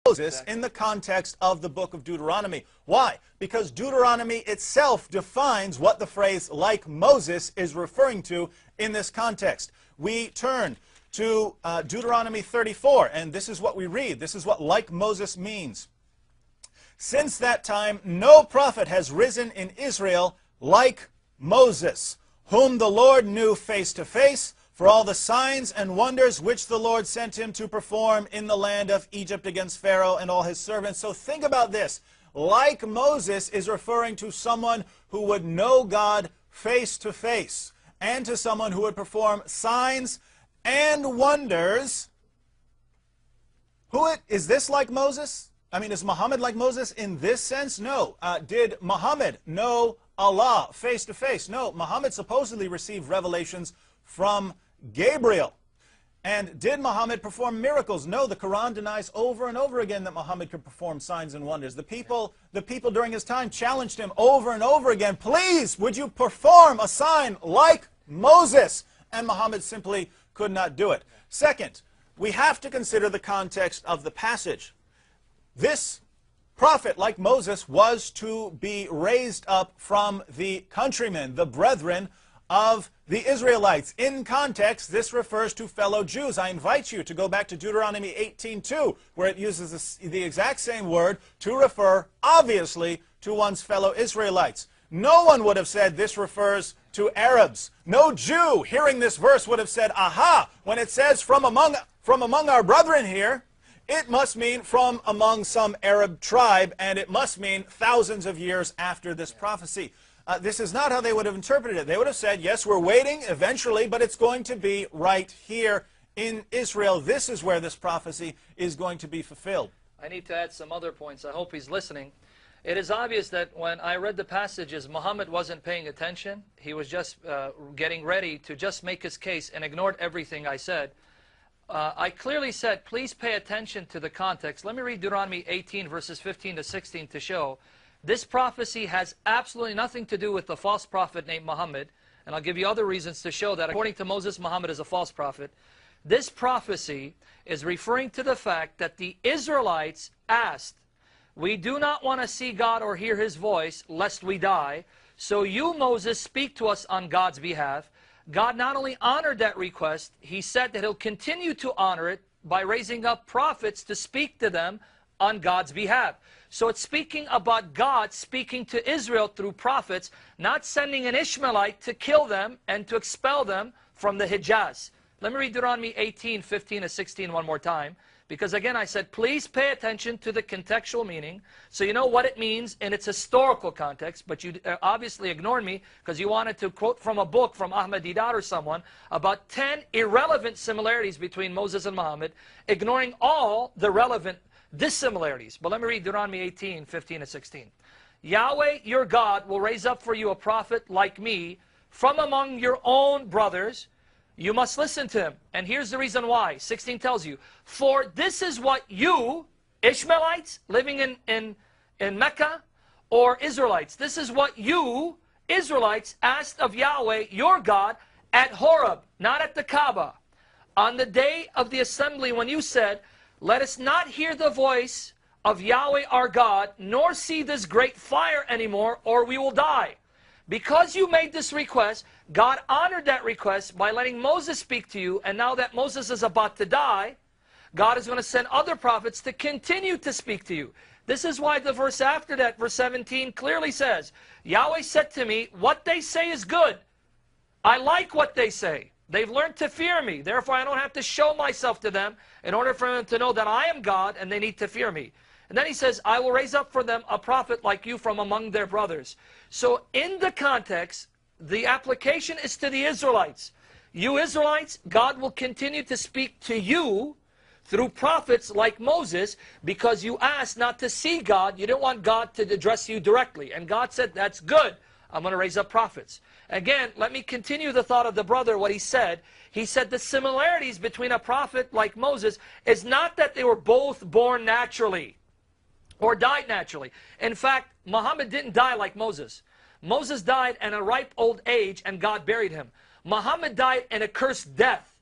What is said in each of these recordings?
Moses in the context of the book of Deuteronomy. Why? Because Deuteronomy itself defines what the phrase "like Moses" is referring to in this context. We turn to Deuteronomy 34, and this is what we read. This is what "like Moses" means. Since that time, no prophet has risen in Israel like Moses, whom the Lord knew face to face, for all the signs and wonders which the Lord sent him to perform in the land of Egypt against Pharaoh and all his servants. So think about this. Like Moses is referring to someone who would know God face to face, and to someone who would perform signs and wonders. Is this like Moses? I mean, is Muhammad like Moses in this sense? No. Did Muhammad know Allah face to face? No. Muhammad supposedly received revelations from Gabriel. And did Muhammad perform miracles? No, the Quran denies over and over again that Muhammad could perform signs and wonders. The people during his time challenged him over and over again, please, would you perform a sign like Moses? And Muhammad simply could not do it. Second, we have to consider the context of the passage. This prophet, like Moses, was to be raised up from the countrymen, the brethren of the Israelites. In context, this refers to fellow Jews. I invite you to go back to Deuteronomy 18:2, where it uses the exact same word to refer, obviously, to one's fellow Israelites. No one would have said this refers to Arabs. No Jew hearing this verse would have said, aha, when it says from among our brethren here, it must mean from among some Arab tribe, and it must mean thousands of years after this prophecy. This is not how they would have interpreted it. They would have said, yes, we're waiting eventually, but it's going to be right here in Israel. This is where this prophecy is going to be fulfilled. I need to add some other points. I hope he's listening. It is obvious that when I read the passages, Muhammad wasn't paying attention. He was just getting ready to just make his case and ignored everything I said. I clearly said, please pay attention to the context. Let me read Deuteronomy 18, verses 15 to 16 to show this prophecy has absolutely nothing to do with the false prophet named Muhammad. And I'll give you other reasons to show that according to Moses, Muhammad is a false prophet. This prophecy is referring to the fact that the Israelites asked, we do not want to see God or hear his voice, lest we die. So you, Moses, speak to us on God's behalf. God not only honored that request, he said that he'll continue to honor it by raising up prophets to speak to them on God's behalf. So it's speaking about God speaking to Israel through prophets, not sending an Ishmaelite to kill them and to expel them from the Hijaz. Let me read Deuteronomy 18, 15 to 16 one more time. Because again, I said, please pay attention to the contextual meaning, so you know what it means in its historical context. But you obviously ignored me because you wanted to quote from a book from Ahmed Deedat or someone about 10 irrelevant similarities between Moses and Muhammad, ignoring all the relevant dissimilarities. But let me read Deuteronomy 18, 15 to 16. Yahweh, your God, will raise up for you a prophet like me from among your own brothers. You must listen to him. And here's the reason why. 16 tells you, for this is what you, Ishmaelites, living in Mecca, or Israelites, this is what you, Israelites, asked of Yahweh, your God, at Horeb, not at the Kaaba, on the day of the assembly when you said, let us not hear the voice of Yahweh our God, nor see this great fire anymore, or we will die. Because you made this request, God honored that request by letting Moses speak to you, and now that Moses is about to die, God is going to send other prophets to continue to speak to you. This is why the verse after that, verse 17, clearly says, Yahweh said to me, what they say is good. I like what they say. They've learned to fear me. Therefore, I don't have to show myself to them in order for them to know that I am God and they need to fear me. And then he says, I will raise up for them a prophet like you from among their brothers. So in the context, the application is to the Israelites. You Israelites, God will continue to speak to you through prophets like Moses because you asked not to see God. You didn't want God to address you directly. And God said, that's good. I'm going to raise up prophets. Again, let me continue the thought of the brother, what he said. He said the similarities between a prophet like Moses is not that they were both born naturally or died naturally. In fact, Muhammad didn't die like Moses. Moses died at a ripe old age and God buried him. Muhammad died in a cursed death.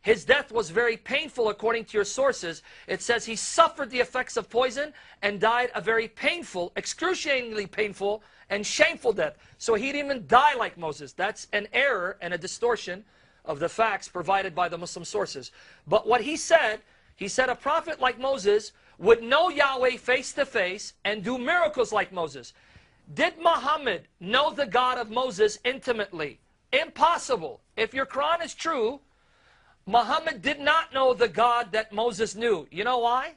His death was very painful according to your sources. It says he suffered the effects of poison and died a very painful, excruciatingly painful, and shameful death. So he didn't even die like Moses. That's an error and a distortion of the facts provided by the Muslim sources. But what he said a prophet like Moses would know Yahweh face to face and do miracles like Moses. Did Muhammad know the God of Moses intimately? Impossible. If your Quran is true, Muhammad did not know the God that Moses knew. You know why?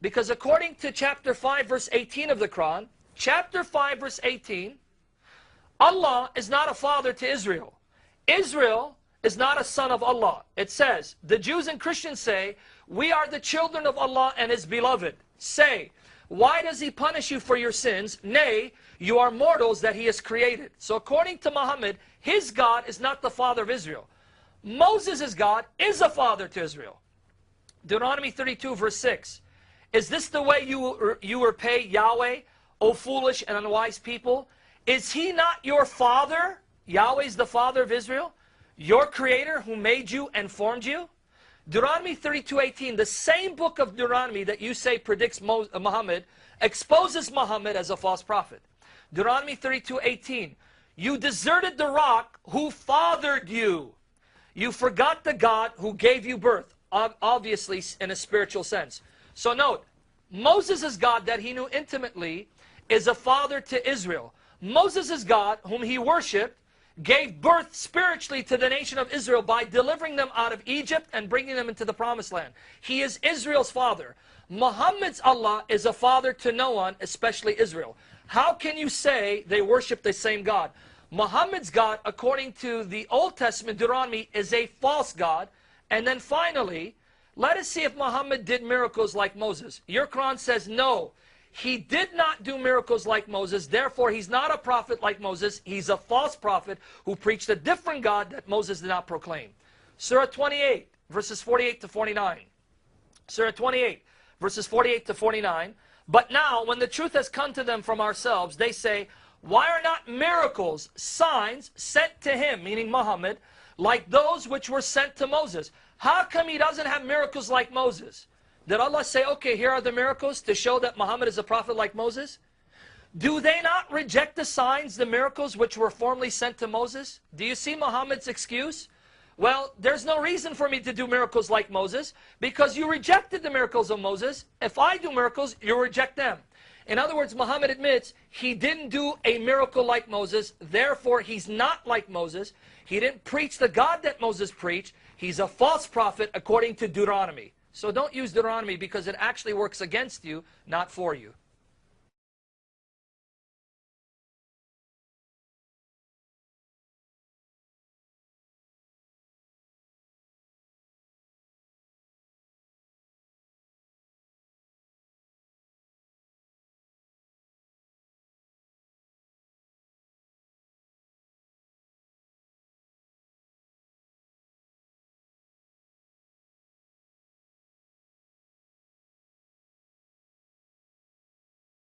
Because according to chapter 5 verse 18 of the Quran, chapter 5 verse 18, Allah is not a father to Israel. Israel is not a son of Allah. It says, the Jews and Christians say, we are the children of Allah and His beloved. Say, why does He punish you for your sins? Nay, you are mortals that He has created. So according to Muhammad, his God is not the father of Israel. Moses' God is a father to Israel. Deuteronomy 32 verse 6. Is this the way you repay Yahweh, O foolish and unwise people? Is He not your father? Yahweh is the father of Israel, your creator who made you and formed you? Deuteronomy 32:18, the same book of Deuteronomy that you say predicts Muhammad, exposes Muhammad as a false prophet. Deuteronomy 32:18, you deserted the rock who fathered you. You forgot the God who gave you birth, obviously in a spiritual sense. So note, Moses' God that he knew intimately is a father to Israel. Moses' God, whom he worshipped, gave birth spiritually to the nation of Israel by delivering them out of Egypt and bringing them into the promised land. He is Israel's father. Muhammad's Allah is a father to no one, especially Israel. How can you say they worship the same God? Muhammad's God, according to the Old Testament, Deuteronomy, is a false God. And then finally, let us see if Muhammad did miracles like Moses. Your Quran says no. He did not do miracles like Moses, therefore he's not a prophet like Moses. He's a false prophet who preached a different God that Moses did not proclaim. Surah 28, verses 48 to 49. Surah 28, verses 48 to 49. But now, when the truth has come to them from ourselves, they say, why are not miracles, signs, sent to him, meaning Muhammad, like those which were sent to Moses? How come he doesn't have miracles like Moses? Did Allah say, okay, here are the miracles to show that Muhammad is a prophet like Moses? Do they not reject the signs, the miracles which were formerly sent to Moses? Do you see Muhammad's excuse? Well, there's no reason for me to do miracles like Moses because you rejected the miracles of Moses. If I do miracles, you reject them. In other words, Muhammad admits he didn't do a miracle like Moses, therefore he's not like Moses. He didn't preach the God that Moses preached. He's a false prophet according to Deuteronomy. So don't use Deuteronomy because it actually works against you, not for you.